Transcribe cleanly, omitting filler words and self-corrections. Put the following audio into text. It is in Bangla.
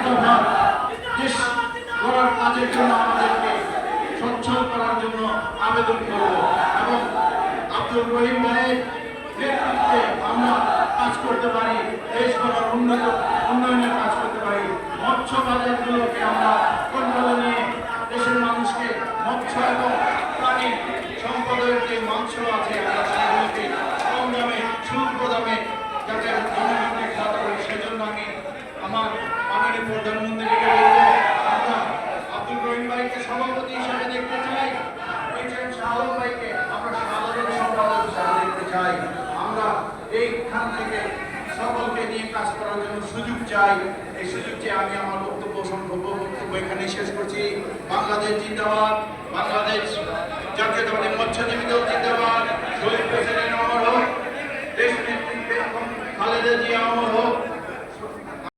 দফা দেশ গড়ার কাজের জন্য আমাদেরকে সচ্ছল করার জন্য আবেদন করব এবং আব্দুল রহিম ভাইয়ের নেতৃত্বে আমরা কাজ করতে পারি, দেশ গড়ার উন্নয়নের কাজ করতে পারি। মৎস্য বাজারগুলোকে আমরা কন্ট্রোলে নিয়ে দেশের মানুষকে মৎস্য এবং প্রাণী সম্পদের যে মাংস আছে আমরা সেগুলোকে কম দামে স্বল্প দামে যাতে জনগণকে খাওয়াতে পারি, সেজন্য আমি আমার মাননীয় প্রধানমন্ত্রীকে বলবো আমরা আব্দুল রহিম ভাইকে সভাপতি হিসেবে দেখতে চাই, শাহ আলম ভাইকে আমরা সাধারণ সম্পাদক হিসেবে দেখতে চাই। আমরা এইখান থেকে সকলকে নিয়ে কাজ করার জন্য সুযোগ চাই। এই সুযোগ চেয়ে আমি আমার বক্তব্য এখানে শেষ করছি। বাংলাদেশ জিন্দাবাদ, বাংলাদেশ জাতীয়তাবাদী মৎস্যজীবী দল জিন্দাবাদ, শহীদ প্রেসিডেন্ট